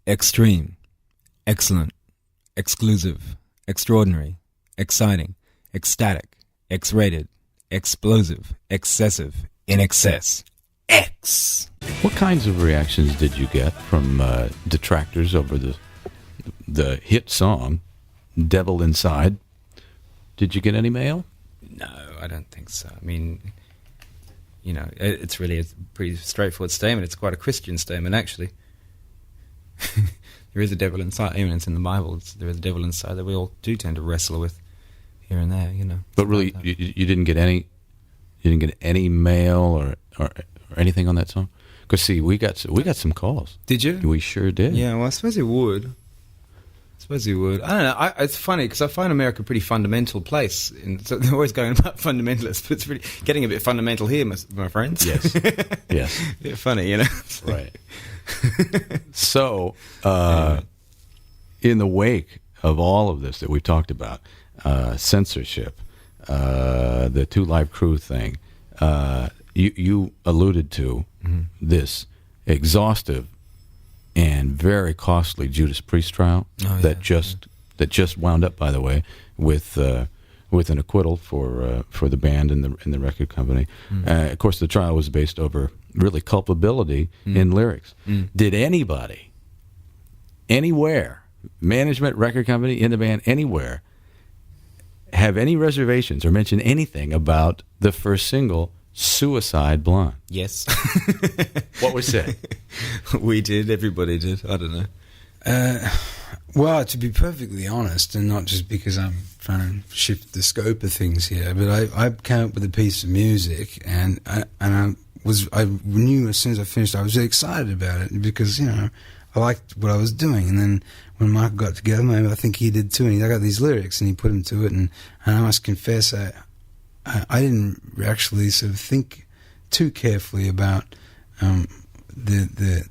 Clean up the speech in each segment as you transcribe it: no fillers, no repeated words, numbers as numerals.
X-treme, X-cellent, X-clusive, X-traordinary, X-citing, X-tatic, X-rated, X-plosive, X-cessive, INXS, X. What kinds of reactions did you get from detractors over the hit song, Devil Inside? Did you get any mail? No, I don't think so. I mean, you know, it's really a pretty straightforward statement. It's quite a Christian statement, actually. There is a devil inside. Even it's in the Bible. There is a devil inside that we all do tend to wrestle with here and there, you know. But really, you didn't get any. You didn't get any mail or anything on that song. Because see, we got some calls. Did you? We sure did. Yeah. Well, I suppose you would. I don't know. It's funny because I find America a pretty fundamental place. So they're always going about fundamentalists, but it's really getting a bit fundamental here, my friends. Yes. Yes. A bit funny, you know. Right. So, in the wake of all of this that we talked about, censorship, the Two Live Crew thing, you alluded to this exhaustive and very costly Judas Priest trial that just wound up, by the way, with an acquittal for the band and the record company. Of course, the trial was based over really culpability in lyrics. Did anybody, anywhere, management, record company, in the band, anywhere, have any reservations or mention anything about the first single, Suicide Blonde? Yes. What was said? We did. Everybody did. I don't know. Well, to be perfectly honest, and not just because I'm trying to shift the scope of things here, but I came up with a piece of music, and I knew as soon as I finished, I was really excited about it because, you know, I liked what I was doing. And then when Michael got together, maybe I think he did too, and I got these lyrics and he put them to it, and I must confess, I didn't actually sort of think too carefully about the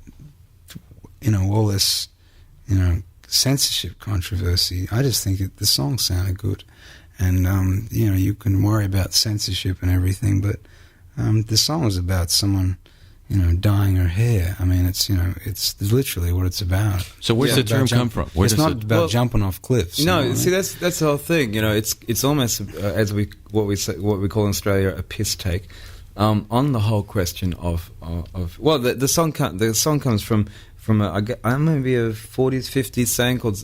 you know, all this, you know, censorship controversy. I just think the song sounded good, and you know, you can worry about censorship and everything, but the song is about someone, you know, dyeing her hair. I mean, it's, you know, it's literally what it's about. So where's the term come from? It's not about jumping off cliffs. No, you know, see, that's the whole thing. You know, it's almost as what we call in Australia a piss take on the whole question of well, the song comes from I maybe a 40s 50s saying called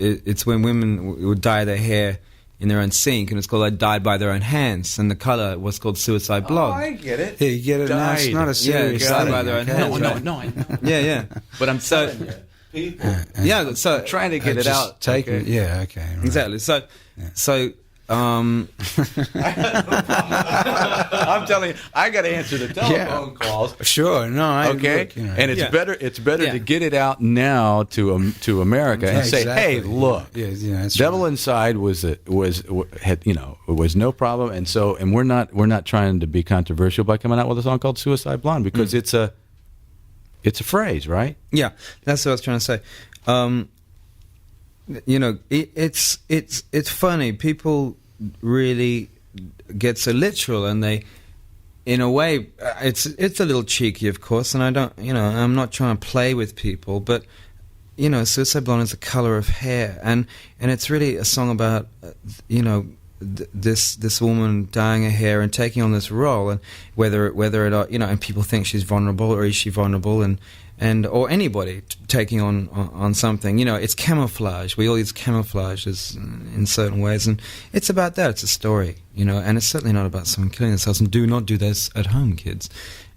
it's when women would dye their hair in their own sink, and it's called "I Died by Their Own Hands," and the color was called Suicide Blonde. Oh, I get it. Yeah, you get it. No, it's not a serious died thing. by their own hands. No, I know. Yeah. But I'm telling you, people. Yeah, so Trying to get it out. Take it. Yeah, okay. Right. Exactly. So. I'm telling you, I got to answer the telephone calls. Sure, no, okay, look, you know. and it's better. It's better to get it out now to America and say, "Hey, look, Devil Inside had, you know, it was no problem." And we're not trying to be controversial by coming out with a song called "Suicide Blonde" because it's a phrase, right? Yeah, that's what I was trying to say. You know, it's funny. People really get so literal, and they, in a way, it's a little cheeky, of course. And I don't, you know, I'm not trying to play with people, but you know, Suicide Blonde is a color of hair, and it's really a song about, you know, this woman dyeing her hair and taking on this role, and whether it, you know, and people think she's vulnerable, or is she vulnerable, and or anybody taking on something, you know, it's camouflage. We all use camouflage in certain ways, and it's about that. It's a story, you know, and it's certainly not about someone killing themselves. And do not do this at home, kids.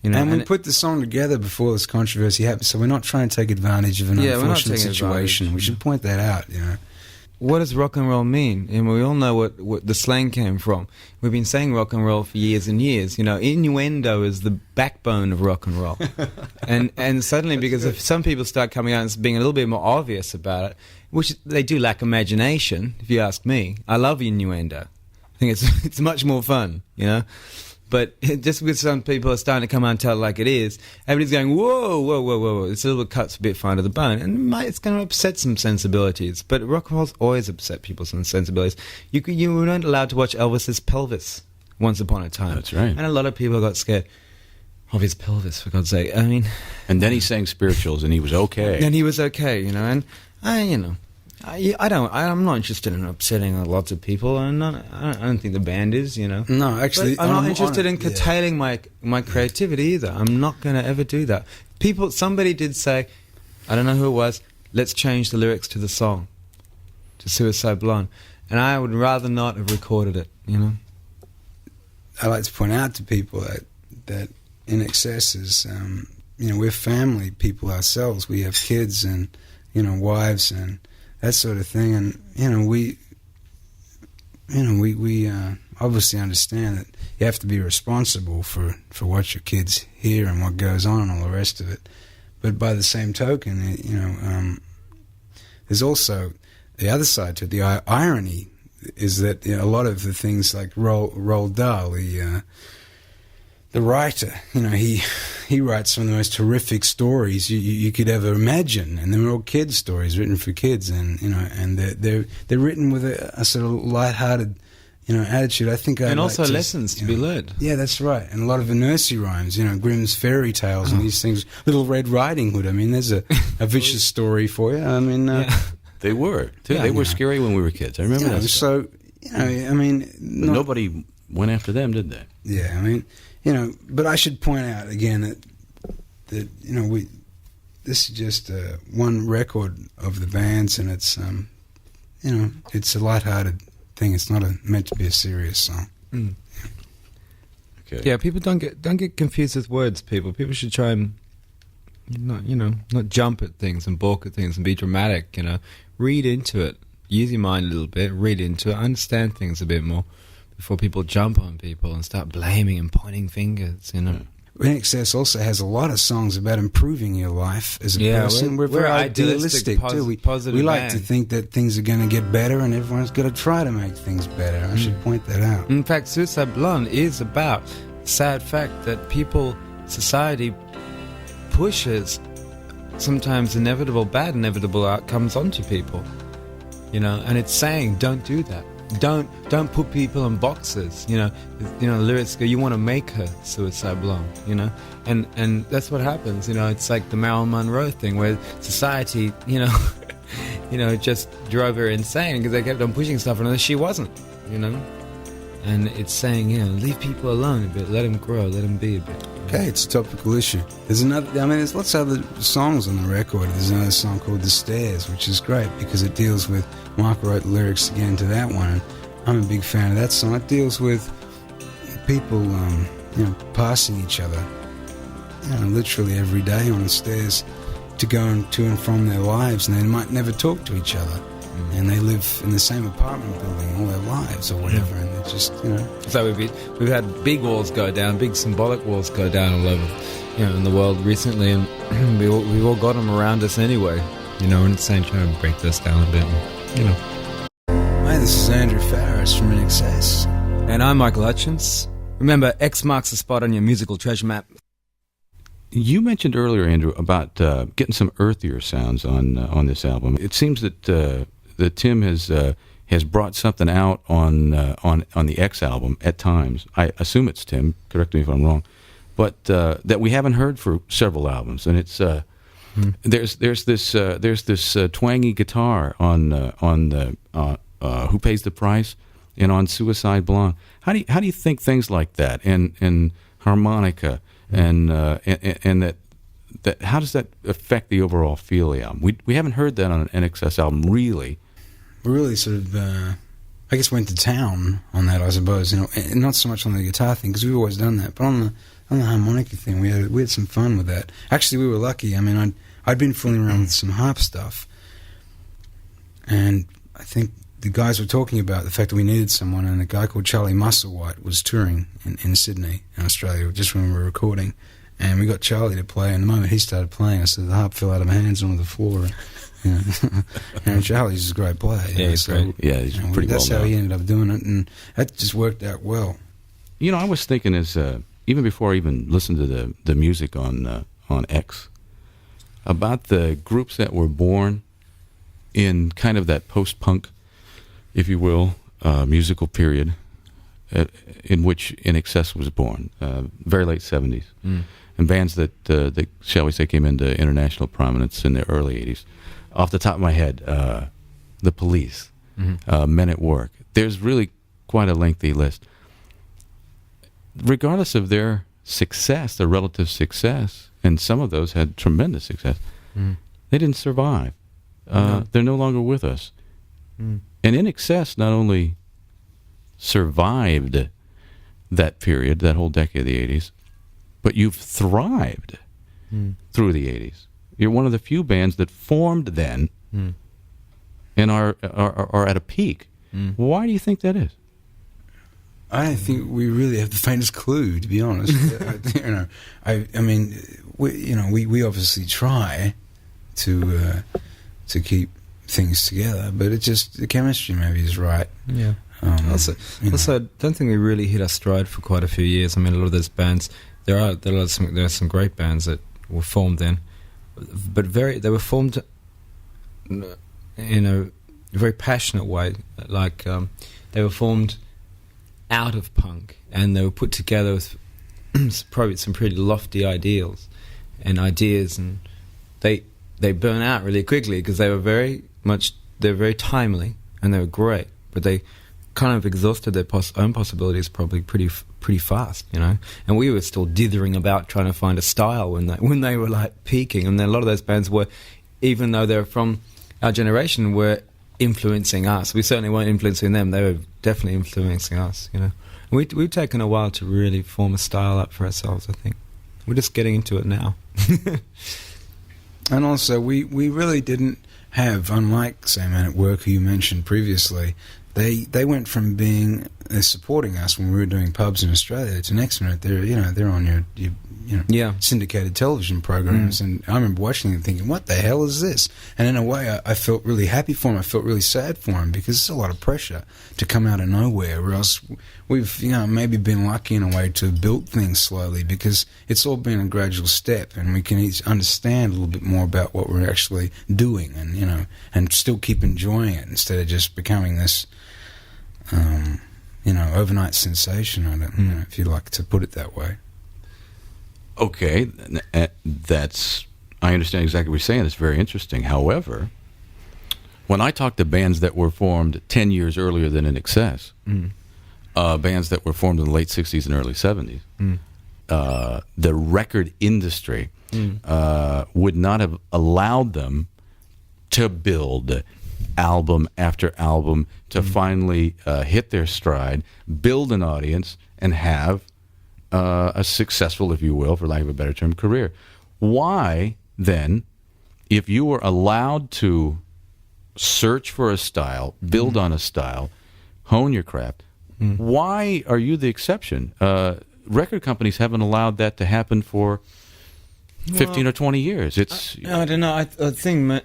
You know, and we put the song together before this controversy happened, so we're not trying to take advantage of an unfortunate situation. We should point that out, you know. What does rock and roll mean? And we all know what the slang came from. We've been saying rock and roll for years and years. You know, innuendo is the backbone of rock and roll. and suddenly, because if some people start coming out and being a little bit more obvious about it, which they do lack imagination, if you ask me. I love innuendo. I think it's much more fun, you know. But just because some people are starting to come out and tell it like it is, everybody's going, whoa, whoa, whoa, whoa. It's a little cuts a bit fine to the bone. And it's going to upset some sensibilities. But rock and roll's always upset people's sensibilities. You weren't allowed to watch Elvis's pelvis once upon a time. That's right. And a lot of people got scared. of his pelvis, for God's sake. I mean, And then he sang spirituals, and he was okay. and he was okay, you know. And I'm not interested in upsetting lots of people. I don't think the band is, you know. No, actually, But I'm not interested in curtailing my creativity either. I'm not going to ever do that. Somebody did say, I don't know who it was, let's change the lyrics to the song, to Suicide Blonde. And I would rather not have recorded it, you know. I like to point out to people that INXS is, we're family people ourselves. We have kids and, wives and that sort of thing. And, we obviously understand that you have to be responsible for what your kids hear and what goes on and all the rest of it. But by the same token, there's also the other side to it. The irony is that a lot of the things like Roald Dahl, the writer, he writes some of the most horrific stories you could ever imagine, and they're all kids' stories written for kids, and and they're written with a sort of lighthearted attitude. I think and also lessons to be learned. Yeah, that's right. And a lot of the nursery rhymes, Grimm's fairy tales and these things. Little Red Riding Hood. I mean, there's a vicious story for you. I mean, they were too. They were scary when we were kids. I remember that. So nobody went after them, did they? Yeah, I mean, but I should point out again that this is just one record of the band's, and it's it's a lighthearted thing. It's not meant to be a serious song. Mm. Okay. Yeah, people don't get confused with words. People should try and not jump at things and balk at things and be dramatic. Read into it, use your mind a little bit, read into it, understand things a bit more before people jump on people and start blaming and pointing fingers. INXS also has a lot of songs about improving your life as a person. We're very idealistic too. We like to think that things are going to get better, and everyone's got to try to make things better. I should point that out. In fact, Suicide Blonde is about the sad fact that society pushes sometimes bad inevitable outcomes onto people, and it's saying don't do that. Don't put people in boxes. The lyrics go, you want to make her Suicide Blonde, and that's what happens. It's like the Marilyn Monroe thing where society, just drove her insane because they kept on pushing stuff on her. She wasn't, and it's saying, leave people alone a bit, let them grow, let them be a bit. Okay, it's a topical issue. There's lots of other songs on the record. There's another song called The Stairs, which is great because it deals with, Mark wrote the lyrics again to that one, and I'm a big fan of that song. It deals with people, passing each other, literally every day on the stairs to go to and from their lives, and they might never talk to each other. And they live in the same apartment building all their lives or whatever, and they're just, So we've had big walls go down, big symbolic walls go down all over, in the world recently, and we've all got them around us anyway, and it's saying trying to break this down a bit, Hi, this is Andrew Farriss from INXS. And I'm Michael Hutchence. Remember, X marks the spot on your musical treasure map. You mentioned earlier, Andrew, about getting some earthier sounds on this album. It seems that Tim has brought something out on the X album at times. I assume it's Tim. Correct me if I'm wrong, but that we haven't heard for several albums. And it's there's this twangy guitar on the Who Pays the Price and on Suicide Blonde. How do you think things like that and harmonica and that how does that affect the overall feel of the album? We haven't heard that on an INXS album really. We really sort of, I guess, went to town on that, I suppose. And not so much on the guitar thing because we've always done that, but on the harmonica thing, we had some fun with that. Actually, we were lucky. I mean, I'd been fooling around with some harp stuff, and I think the guys were talking about the fact that we needed someone, and a guy called Charlie Musselwhite was touring in Sydney, in Australia, just when we were recording, and we got Charlie to play, and the moment he started playing, I said the harp fell out of my hands onto the floor. And Charlie's a great player. Yeah, he's great. Yeah, he's pretty well That's how he ended up doing it, and that just worked out well. I was thinking even before I even listened to the music on X, about the groups that were born in kind of that post-punk, if you will, musical period. in which INXS was born, very late 70s, and bands that shall we say came into international prominence in the early 80s. Off the top of my head, The Police, Men at Work. There's really quite a lengthy list. Regardless of their success, their relative success, and some of those had tremendous success, they didn't survive. They're no longer with us. And INXS not only survived that period, that whole decade of the 80s, but you've thrived through the 80s. You're one of the few bands that formed then and are at a peak. Why do you think that is? I don't think we really have the faintest clue, to be honest. I mean, we obviously try to keep things together, but it just, the chemistry maybe is right. Yeah. Also, I don't think we really hit our stride for quite a few years. I mean, a lot of those bands, there are some great bands that were formed then, but they were formed in a very passionate way. Like they were formed out of punk, and they were put together with probably some pretty lofty ideals and ideas, and they burn out really quickly because they were very timely and they were great, but they kind of exhausted their own possibilities probably pretty fast, and we were still dithering about trying to find a style when they were like peaking. And then a lot of those bands were, even though they're from our generation, were influencing us. We certainly weren't influencing them. They were definitely influencing us, And we've taken a while to really form a style up for ourselves, I think. We're just getting into it now. And also, we really didn't have, unlike, say, Men at Work, who you mentioned previously, they went from being supporting us when we were doing pubs in Australia to next minute they're on your syndicated television programs, and I remember watching them thinking, what the hell is this? And in a way I felt really happy for him. I felt really sad for him, because it's a lot of pressure to come out of nowhere, or else we've maybe been lucky in a way to have built things slowly, because it's all been a gradual step, and we can each understand a little bit more about what we're actually doing, and and still keep enjoying it instead of just becoming this overnight sensation. I don't know if you like to put it that way. Okay, I understand exactly what you're saying. It's very interesting. However, when I talk to bands that were formed 10 years earlier than INXS, bands that were formed in the late 60s and early 70s, the record industry would not have allowed them to build album after album to finally hit their stride, build an audience, and have a successful, if you will, for lack of a better term, career. Why, then, if you were allowed to search for a style, build on a style, hone your craft, why are you the exception? Record companies haven't allowed that to happen for 15 or 20 years. I don't know. I think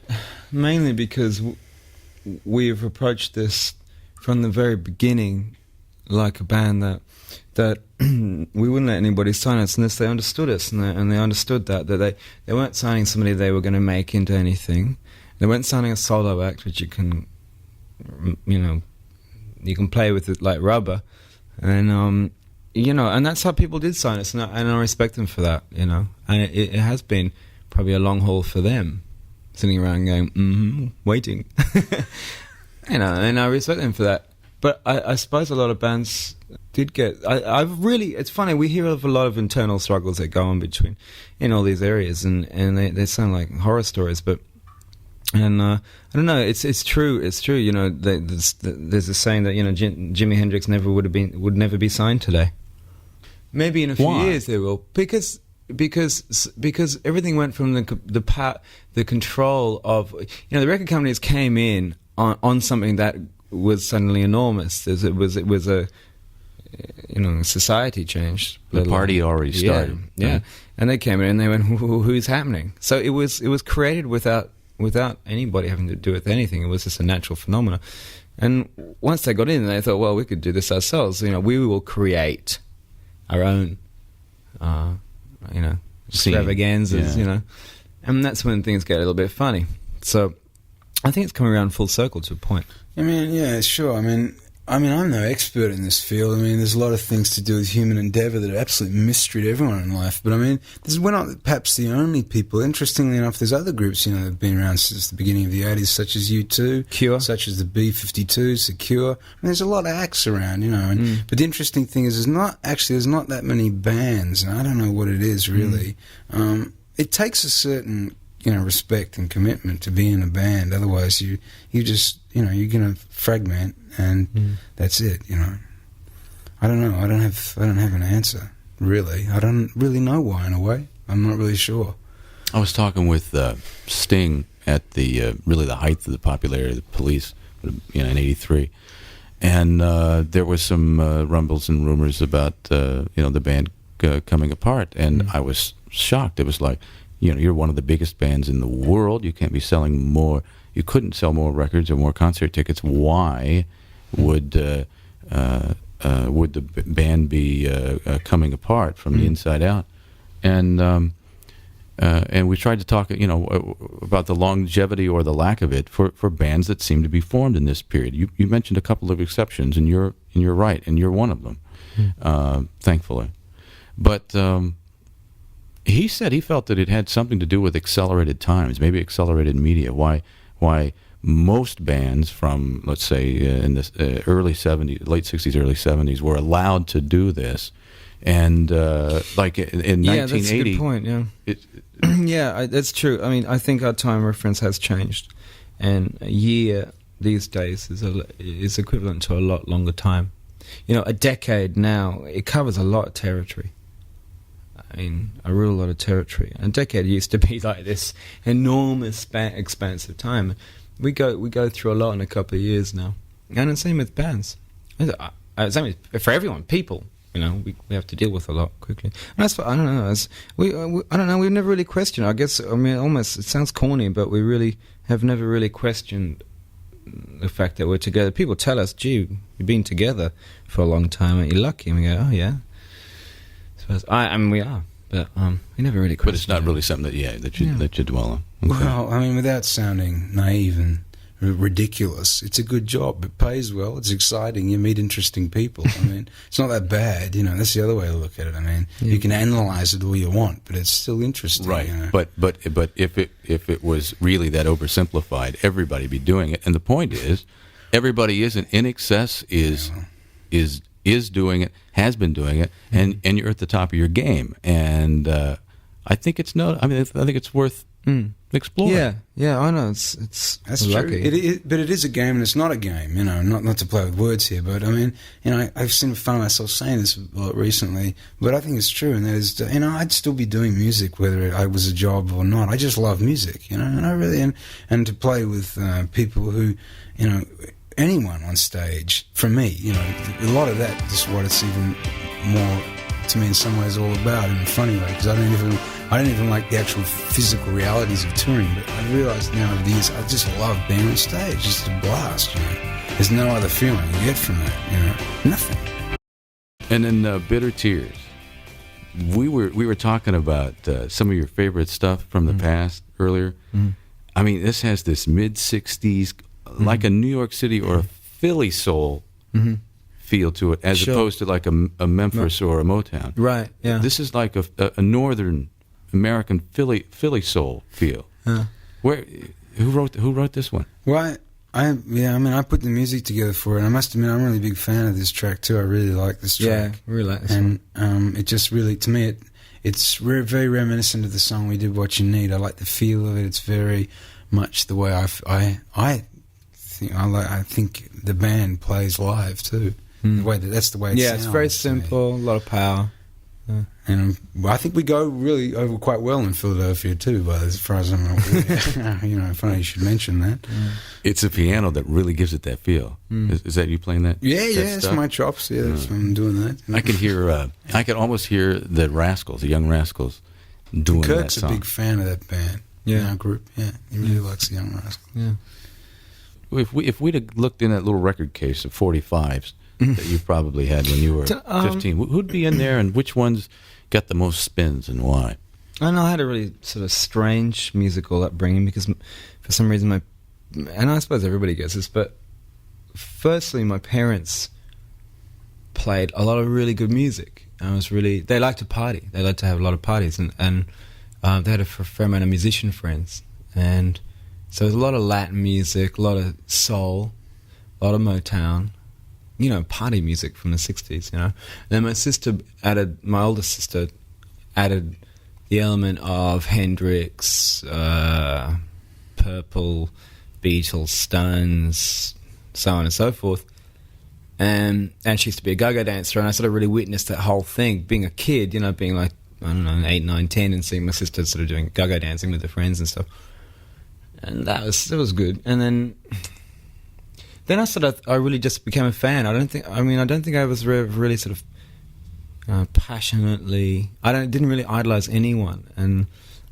mainly because we've approached this from the very beginning like a band that we wouldn't let anybody sign us unless they understood us, and they understood that they weren't signing somebody they were going to make into anything. They weren't signing a solo act which you can play with it like rubber, and and that's how people did sign us, and I respect them for that, and it has been probably a long haul for them, sitting around going waiting, and I respect them for that. But I suppose a lot of bands did get. It's funny. We hear of a lot of internal struggles that go on in all these areas, and they sound like horror stories. But I don't know. It's true. It's true. There's a saying that Jimi Hendrix would never be signed today. Maybe in a few years they will, because everything went from the control of the record companies came in on something that was suddenly enormous. It was a society changed. The party already started. Yeah. And they came in and they went, who's happening? So it was created without anybody having to do with anything. It was just a natural phenomenon. And once they got in, they thought, well, we could do this ourselves. We will create our own extravaganzas, and that's when things get a little bit funny. So I think it's coming around full circle to a point. I mean, yeah, sure. I mean, I mean, I'm no expert in this field. I mean, there's a lot of things to do with human endeavour that are absolute mystery to everyone in life. But I mean, we're not perhaps the only people. Interestingly enough, there's other groups, that have been around since the beginning of the 80s, such as U2, Cure, such as the B-52s, Secure. I mean, there's a lot of acts around, But the interesting thing is, there's not that many bands, and I don't know what it is really. It takes a certain respect and commitment to be in a band. Otherwise, you just you're going to fragment. And that's it, I don't know. I don't have an answer, really. I don't really know why, in a way. I'm not really sure. I was talking with Sting at the really the height of the popularity of the Police, in '83, and there was some rumbles and rumors about the band coming apart, and I was shocked. It was like, you're one of the biggest bands in the world. You can't be selling more. You couldn't sell more records or more concert tickets. Why would the band be coming apart from the inside out? And we tried to talk, about the longevity or the lack of it for bands that seem to be formed in this period. You mentioned a couple of exceptions, and you're right, and you're one of them, thankfully. But he said he felt that it had something to do with accelerated times, maybe accelerated media. Why most bands from, let's say, in the early 70s, late 60s, early 70s, were allowed to do this. And like in 1980... Yeah, that's a good point, yeah. That's true. I mean, I think our time reference has changed. And a year these days is equivalent to a lot longer time. A decade now, it covers a lot of territory. I mean, a real lot of territory. A decade used to be like this enormous expanse of time. We go through a lot in a couple of years now, and the same with bands. Same for everyone, people. We have to deal with a lot quickly. And that's what, I don't know. I don't know. We've never really questioned. I guess almost it sounds corny, but we really have never really questioned the fact that we're together. People tell us, "Gee, you've been together for a long time, aren't you lucky?" And we go, "Oh yeah." I mean, we are, but we never really questioned. But it's not really something that you dwell on. Okay. Well, I mean, without sounding naive and ridiculous, it's a good job. It pays well. It's exciting. You meet interesting people. I mean, it's not that bad. That's the other way to look at it. I mean, you can analyze it all you want, but it's still interesting. Right. But if it was really that oversimplified, everybody'd be doing it. And the point is, everybody isn't. INXS is doing it, has been doing it, and you're at the top of your game. And I think it's I think it's worth exploring. Yeah, I know. It's that's lucky. True. But it is a game, and it's not a game. Not to play with words here, but I mean, I've seen fun of myself saying this a lot recently, but I think it's true. And that is, I'd still be doing music whether I was a job or not. I just love music, and I really and to play with people who, anyone on stage, for me, a lot of that is what it's even more, to me, in some ways, all about, in a funny way, because I don't even like the actual physical realities of touring, but I realised now over the years, I just love being on stage. It's just a blast, There's no other feeling you get from that, nothing. And then Bitter Tears. We were talking about some of your favorite stuff from the past earlier. I mean, this has this mid-'60s, like a New York City or a Philly soul feel to it, as opposed to like a Memphis or a Motown. Right. Yeah. This is like a Northern American Philly soul feel. Who wrote this one? Well, I put the music together for it. I must admit, I'm a really big fan of this track too. I really like this track. Yeah, I really like this one. It just really, to me, it's very reminiscent of the song we did, What You Need. I like the feel of it. It's very much the way I think the band plays live too. The way that's the way it sounds. It's very simple, a lot of power. And I think we go really over quite well in Philadelphia too, as far as I'm aware. Funny you should mention that. It's a piano that really gives it that feel. Is that you playing that? Yeah, it's my chops. Yeah, I'm doing that. I can hear. I can almost hear the Rascals, the Young Rascals, doing Kirk's that song. a big fan of that band. Yeah, our group. Yeah, he really likes the Young Rascals. Yeah. If we'd have looked in that little record case of 45s that you probably had when you were 15, who'd be in there, and which ones got the most spins and why? I know I had a really sort of strange musical upbringing because for some reason and I suppose everybody gets this, but firstly, my parents played a lot of really good music. They liked to party. They liked to have a lot of parties, and they had a fair amount of musician friends, and so there's a lot of Latin music, a lot of soul, a lot of Motown, party music from the 60s, And then my older sister added the element of Hendrix, Purple, Beatles, Stones, so on and so forth. And she used to be a go-go dancer, and I sort of really witnessed that whole thing, being a kid, being like, I don't know, 8, 9, 10, and seeing my sister sort of doing go-go dancing with her friends and stuff. And that was good. And then I really just became a fan. I don't think I was really sort of passionately. Didn't really idolize anyone, and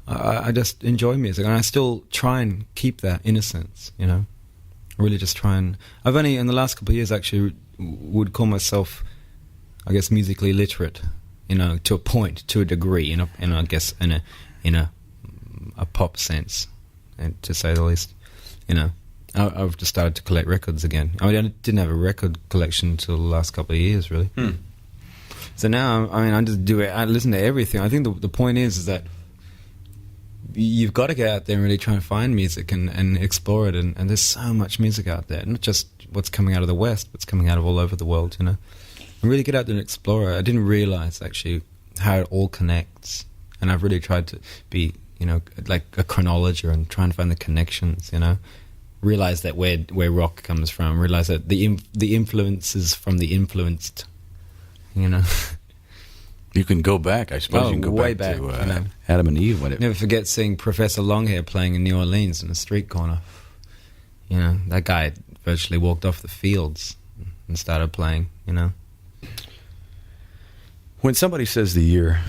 I just enjoy music, and I still try and keep that innocence. Really just try and. I've only in the last couple of years actually would call myself, I guess, musically literate. To a point, to a degree, and I guess in a pop sense, and to say the least. I've just started to collect records again. I didn't have a record collection until the last couple of years, really. So now, I just do it. I listen to everything. I think the point is that you've got to get out there and really try and find music and explore it. And there's so much music out there, not just what's coming out of the West, but it's coming out of all over the world, And really get out there and explore it. I didn't realize, actually, how it all connects. And I've really tried to be, like a chronologer and try and find the connections, Realize that where rock comes from. Realize that the influences from the influenced, You can go back, I suppose. You can go way back to back, Adam and Eve. Whatever. Never forget seeing Professor Longhair playing in New Orleans in a street corner. That guy virtually walked off the fields and started playing, When somebody says the year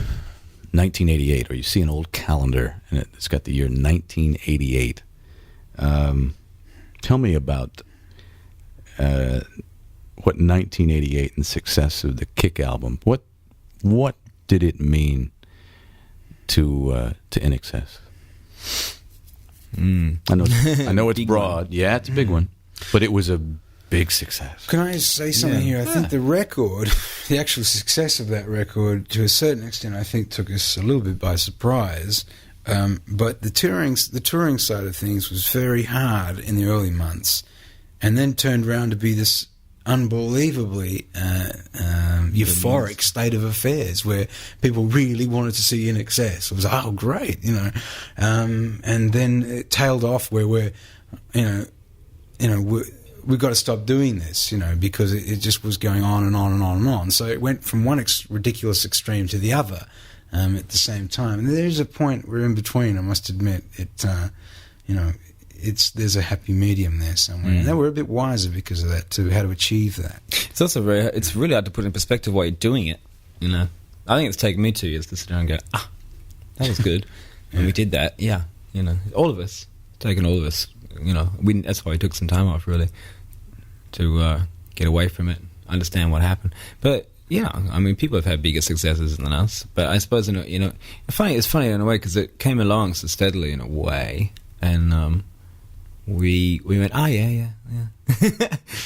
1988, or you see an old calendar and it's got the year 1988, tell me about what 1988 and success of the Kick album. What did it mean to INXS? I know it's broad. Yeah, it's a big one, but it was a big success. Can I say something here? I think the record, the actual success of that record, to a certain extent, I think took us a little bit by surprise. But the touring side of things was very hard in the early months, and then turned around to be this unbelievably euphoric state of affairs where people really wanted to see INXS. It was great, and then it tailed off where we've got to stop doing this, because it just was going on and on and on and on. So it went from one ridiculous extreme to the other. At the same time, and there's a point we're in between. I must admit, there's a happy medium there somewhere, and then we're a bit wiser because of that too. How to achieve that? It's also it's really hard to put in perspective while you're doing it. I think it's taken me 2 years to sit down and go, that was good, and we did that. Yeah, all of us, taken all of us. That's why we took some time off really to get away from it, understand what happened, but. People have had bigger successes than us, but I suppose it's funny in a way because it came along so steadily in a way, and we went, yeah.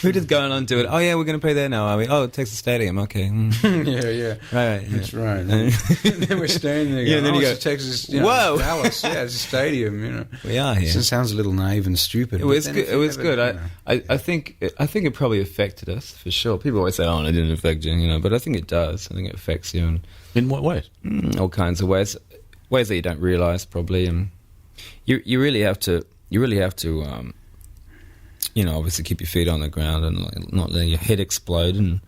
We're just going on to it. Oh yeah, we're going to play there now, are we? Oh, Texas Stadium, okay. Yeah. Right. That's right. And then we're standing there. Going, then you go, Texas, whoa, Dallas. Yeah, it's a stadium. We are here. It sounds a little naive and stupid. It was good. It was good. I think it probably affected us for sure. People always say, "Oh, it didn't affect you," but I think it does. I think it affects you. And in what ways? All kinds of ways. Ways that you don't realize probably, and you really have to. Obviously keep your feet on the ground and not let your head explode, and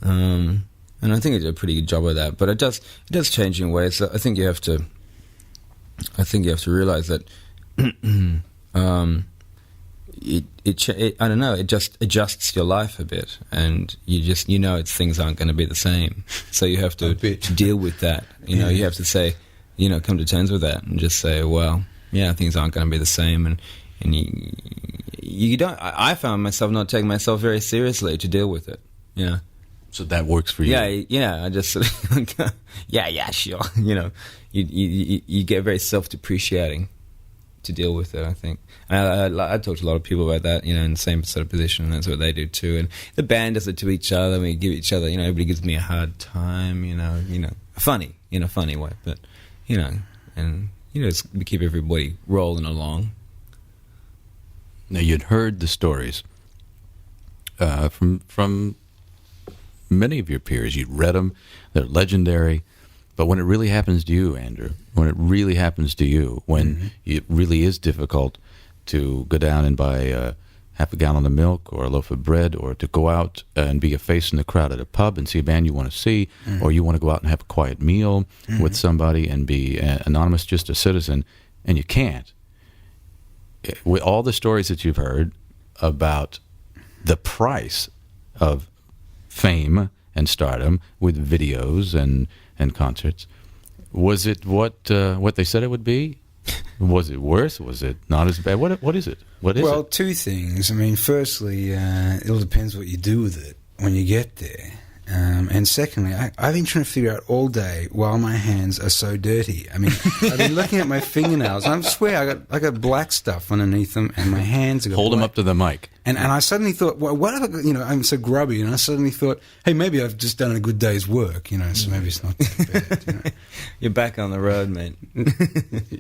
I think I did a pretty good job of that. But it does change in ways. I think you have to realize that I don't know. It just adjusts your life a bit, and things aren't going to be the same. So you have to deal with that. You have to say, come to terms with that, and just say, well, yeah, things aren't going to be the same, and you don't. I found myself not taking myself very seriously to deal with it. So that works for you. Yeah. I just sort of, yeah, sure. You get very self-depreciating to deal with it, I think. And I talk to a lot of people about that, in the same sort of position, and that's what they do too. And the band does it to each other. We give each other, everybody gives me a hard time, funny, in a funny way, but, and, we keep everybody rolling along. Now, you'd heard the stories from many of your peers. You'd read them. They're legendary. But when it really happens to you, Andrew, when it really happens to you, when it really is difficult to go down and buy half a gallon of milk or a loaf of bread, or to go out and be a face in the crowd at a pub and see a band you want to see, or you want to go out and have a quiet meal with somebody and be anonymous, just a citizen, and you can't. With all the stories that you've heard about the price of fame and stardom with videos and concerts, was it what they said it would be? Was it worse? Was it not as bad? What is it? Well, it? two things. I mean, firstly, it all depends what you do with it when you get there. And secondly, I've been trying to figure out all day why my hands are so dirty. I mean, I've been looking at my fingernails. I swear, I got black stuff underneath them, and my hands are got Hold black. them up to the mic. And I suddenly thought, well, what have I got, I'm so grubby, and I suddenly thought, hey, maybe I've just done a good day's work, so maybe it's not that bad, You're back on the road, mate.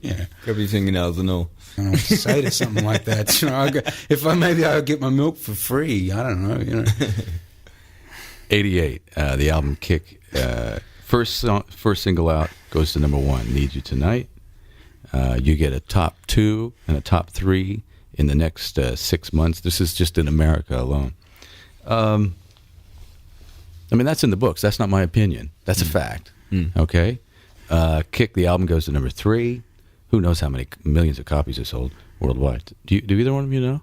Yeah. Grubby fingernails and all. I don't know what to say to something like that. Maybe I'll get my milk for free. I don't know, 88, the album Kick, first single out, goes to number 1, Need You Tonight. You get a top 2 and a top 3 in the next 6 months. This is just in America alone. I mean, that's in the books. That's not my opinion. That's a fact. Okay? Kick, the album, goes to number 3. Who knows how many millions of copies it sold worldwide? Do either one of you know?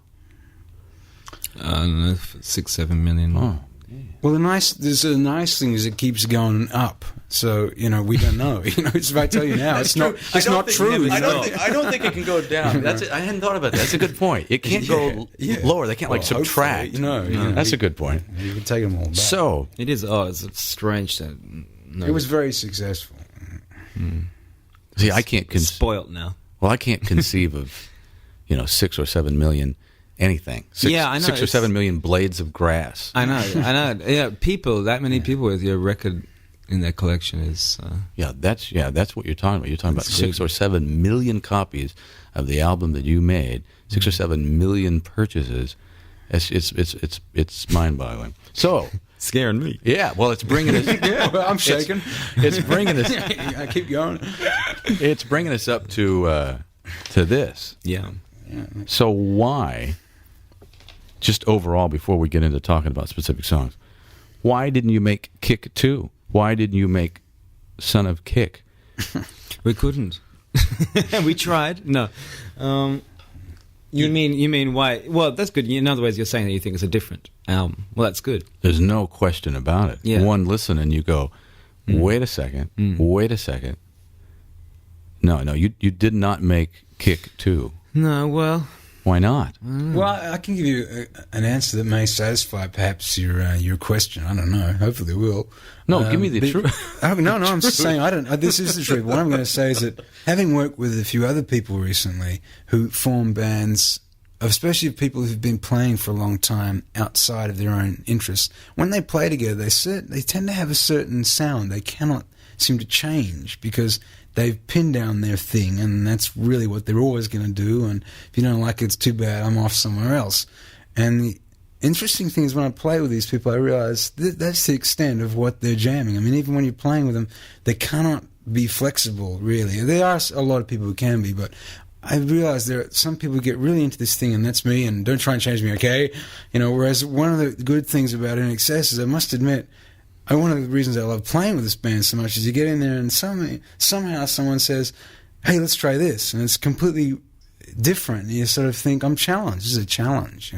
I don't know, 6-7 million. Oh. Well, there's a nice thing is it keeps going up. So, we don't know. If I tell you now, it's not true. I don't think it can go down. That's it. I hadn't thought about that. That's a good point. It can't go lower. They can't subtract. That's a good point. You can take them all back. So it is. It's strange that it was very successful. See, I can't spoiled now. Well, I can't conceive of 6 or 7 million anything. I know. 6 or 7 million blades of grass. I know. Yeah, that many people with your record in their collection is. That's what you're talking about. You're talking about 6 or 7 million copies of the album that you made. 6 or 7 million purchases. It's mind-boggling. So. Scaring me. Yeah, well, it's bringing us. Well, I'm shaking. It's bringing us. I keep going. It's bringing us up to this. Yeah. So why? Just overall, before we get into talking about specific songs, why didn't you make Kick 2? Why didn't you make Son of Kick? We couldn't. We tried. No. You mean why? Well, that's good. In other words, you're saying that you think it's a different album. Well, that's good. There's no question about it. Yeah. One listen and you go, wait a second. No, you did not make Kick 2. No, well. Why not? Well, I can give you an answer that may satisfy perhaps your question. I don't know. Hopefully it will. No, give me the truth. No, I'm just saying I don't. This is the truth. What I'm going to say is that having worked with a few other people recently who form bands, especially people who've been playing for a long time outside of their own interests, when they play together, they tend to have a certain sound. They cannot seem to change because they've pinned down their thing, and that's really what they're always going to do. And if you don't like it, it's too bad. I'm off somewhere else. And the interesting thing is when I play with these people, I realize that's the extent of what they're jamming. I mean, even when you're playing with them, they cannot be flexible, really. There are a lot of people who can be, but I realize there are some people who get really into this thing, and that's me, and don't try and change me, okay? Whereas one of the good things about INXS is, I must admit, one of the reasons I love playing with this band so much is you get in there and somehow someone says, hey, let's try this. And it's completely different. And you sort of think, I'm challenged. This is a challenge.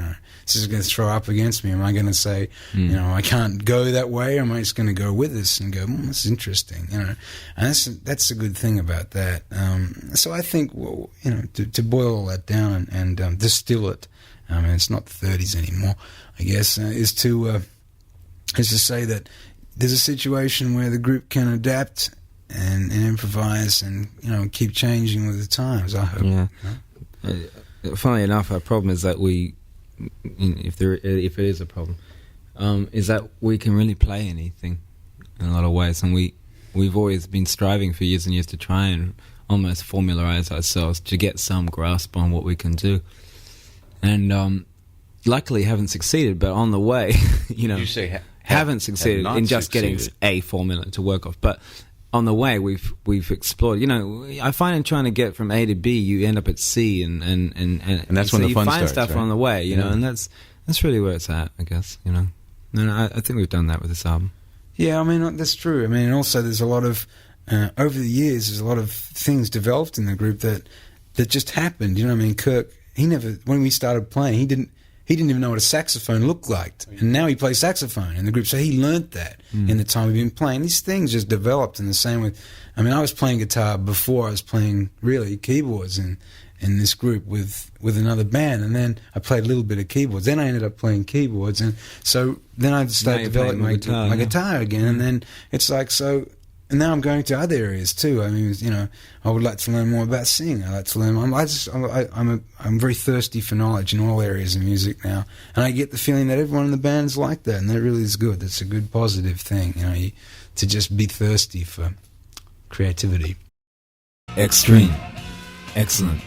This is going to throw up against me. Am I going to say, I can't go that way? Or am I just going to go with this and go, this is interesting? And that's a good thing about that. So I think, to boil all that down and distill it, it's not the 30s anymore, I guess, is to say that there's a situation where the group can adapt and improvise and keep changing with the times. I hope. Yeah. Funnily enough, our problem is that if it is a problem, is that we can really play anything in a lot of ways, and we've always been striving for years and years to try and almost formularize ourselves to get some grasp on what we can do, and luckily haven't succeeded. But on the way, you say haven't succeeded in just getting a formula to work off, but on the way we've explored. I find in trying to get from A to B, you end up at C, and that's so when the you fun find starts, stuff right? and that's really where it's at, I guess. And I think we've done that with this album. Yeah, I mean, that's true. I mean, and also there's a lot of over the years, there's a lot of things developed in the group that just happened. I mean, Kirk, when we started playing, he didn't even know what a saxophone looked like, and now he plays saxophone in the group. So he learnt that in the time we've been playing. These things just developed in the same way. I mean, I was playing guitar before I was playing really keyboards in this group with another band, and then I played a little bit of keyboards. Then I ended up playing keyboards, and so then I started developing my guitar again, and then it's like so. And now I'm going to other areas too. I mean, I would like to learn more about singing. I like to learn. I'm very thirsty for knowledge in all areas of music now, and I get the feeling that everyone in the band is like that, and that really is good. That's a good positive thing, to just be thirsty for creativity. X-treme, X-cellent,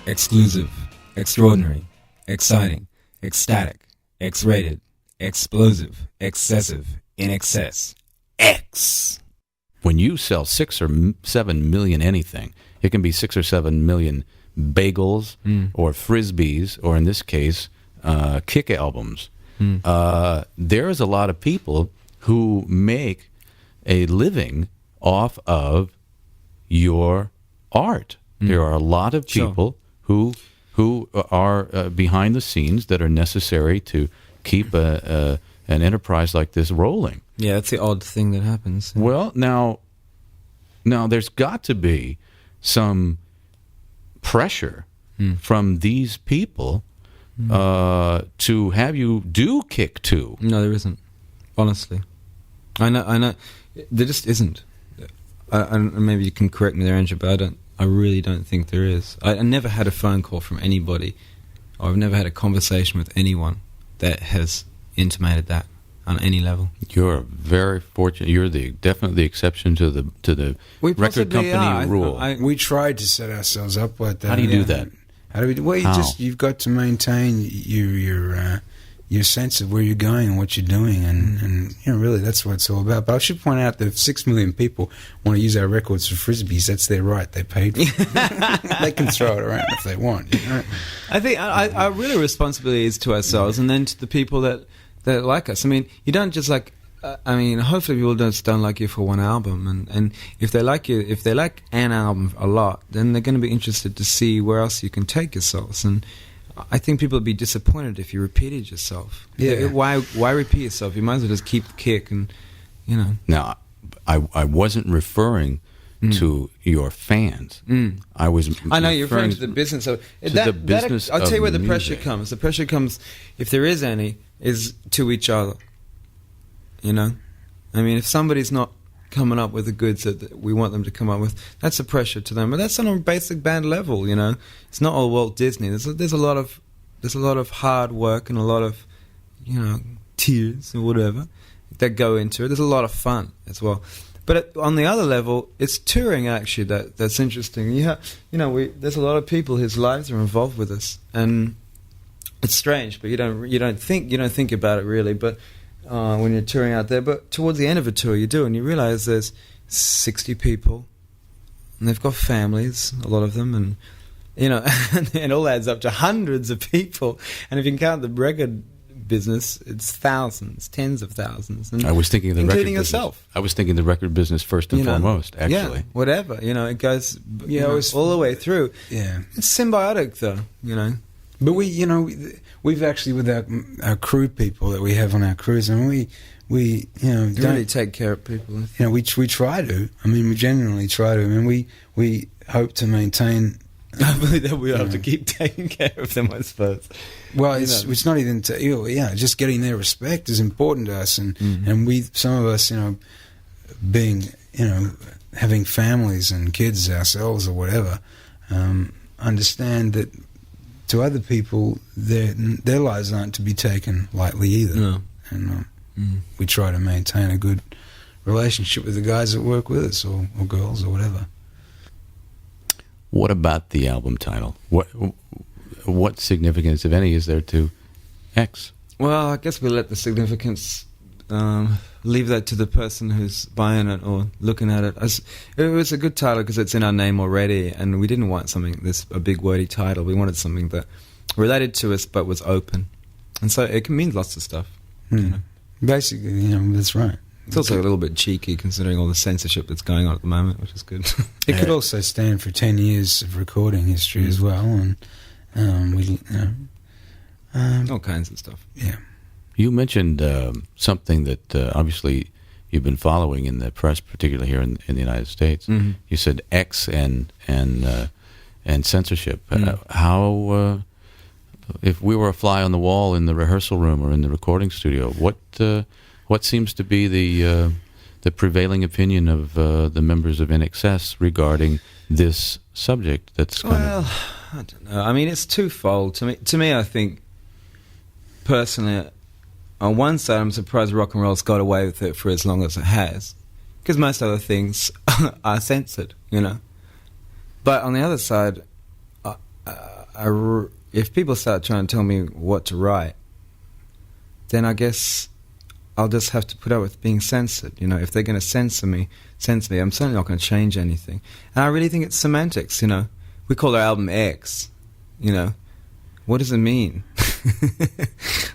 X-clusive, X-traordinary, X-citing, X-tatic, X-rated, X-plosive, X-cessive, INXS, X. When you sell 6 or 7 million anything, it can be 6 or 7 million bagels or frisbees, or in this case, kick albums. There is a lot of people who make a living off of your art. There are a lot of people who are behind the scenes that are necessary to keep an enterprise like this rolling. Yeah, that's the odd thing that happens. Well, now there's got to be some pressure from these people to have you do kick too. No, there isn't. Honestly, I know. There just isn't. And maybe you can correct me there, Andrew, but I really don't think there is. I never had a phone call from anybody, or I've never had a conversation with anyone that has intimated that on any level. You're very fortunate. You're definitely the exception to the record company rule. We tried to set ourselves up like that. How do you do that? How do we do? Well, you've got to maintain your sense of where you're going and what you're doing, and really that's what it's all about. But I should point out that if 6 million people want to use our records for frisbees, that's their right. They paid for it. They can throw it around if they want. I think our really responsibility is to ourselves, and then to the people that like us. I mean, you don't just like. Hopefully people don't like you for one album, and if they like an album a lot, then they're going to be interested to see where else you can take yourselves. And I think people would be disappointed if you repeated yourself. Yeah. Why repeat yourself? You might as well just keep the kick, and Now, I wasn't referring to your fans. I know you're referring to the business of the business. I'll tell you where the music. pressure comes. The pressure comes, if there is any, is to each other. If somebody's not coming up with the goods that we want them to come up with, that's a pressure to them. But that's on a basic band level. It's not all Walt Disney. There's a lot of hard work and a lot of tears or whatever that go into it. There's a lot of fun as well. But on the other level, it's touring actually that's interesting. There's a lot of people whose lives are involved with us, and it's strange, but you don't think about it really. But when you're touring out there, but towards the end of a tour, you do, and you realize there's 60 people, and they've got families, a lot of them, and and it all adds up to hundreds of people. And if you can count the record business, it's thousands, tens of thousands. And I was thinking of the including record yourself. business. I was thinking the record business first and foremost. Actually, yeah, whatever. It goes all the way through. Yeah, it's symbiotic, though. But we've actually, with our crew people that we have on our crews, we don't really take care of people. We try to. We genuinely try to. We hope to maintain. I believe that we have to keep taking care of them, I suppose. Well, it's not even just getting their respect is important to us, and some of us, being having families and kids ourselves or whatever, understand that to other people, their lives aren't to be taken lightly either. No. And we try to maintain a good relationship with the guys that work with us, or girls, or whatever. What about the album title? What significance, if any, is there to X? Well, I guess we'll let the significance, leave that to the person who's buying it or looking at it. It was a good title because it's in our name already, and we didn't want a big wordy title. We wanted something that related to us but was open. And so it can mean lots of stuff. You know? Basically, that's right. It's also a little bit cheeky considering all the censorship that's going on at the moment, which is good. It could also stand for 10 years of recording history as well, and all kinds of stuff. Yeah. You mentioned something that obviously you've been following in the press, particularly here in the United States. Mm-hmm. You said X and censorship. How, if we were a fly on the wall in the rehearsal room or in the recording studio, what seems to be the prevailing opinion of the members of INXS regarding this subject? That's I don't know. I mean, it's twofold to me. To me, I think personally, on one side, I'm surprised rock and roll's got away with it for as long as it has, because most other things are censored, But on the other side, if people start trying to tell me what to write, then I guess I'll just have to put up with being censored. If they're going to censor me, I'm certainly not going to change anything. And I really think it's semantics. We call our album X. What does it mean?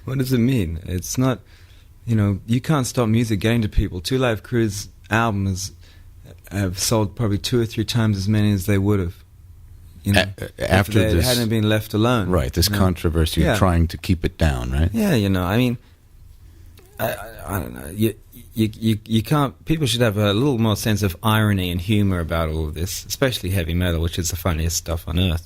What does it mean? It's not. You can't stop music getting to people. Two Live Crew's albums have sold probably 2 or 3 times as many as they would have. After if they hadn't been left alone. Right, this controversy, trying to keep it down, right? Yeah, I mean, I don't know. You can't. People should have a little more sense of irony and humor about all of this, especially heavy metal, which is the funniest stuff on earth.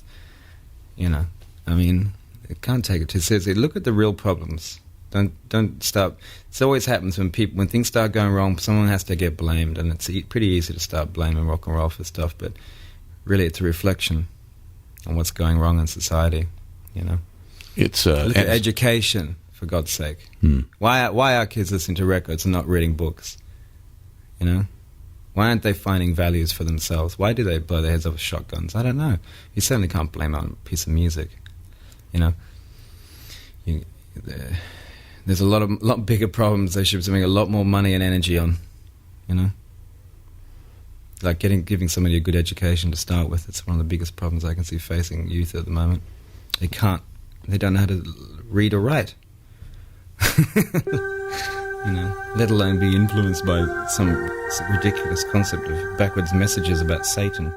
I mean, you can't take it too seriously. Look at the real problems. Don't stop. It always happens when things start going wrong, someone has to get blamed, and it's pretty easy to start blaming rock and roll for stuff. But really, it's a reflection on what's going wrong in society. It's look at education. For God's sake. Why are kids listening to records and not reading books? Why aren't they finding values for themselves? Why do they blow their heads off with shotguns? I don't know. You certainly can't blame it on a piece of music. There's a lot bigger problems they should be spending a lot more money and energy on. Like giving somebody a good education to start with. It's one of the biggest problems I can see facing youth at the moment. They don't know how to read or write. Let alone be influenced by some ridiculous concept of backwards messages about Satan.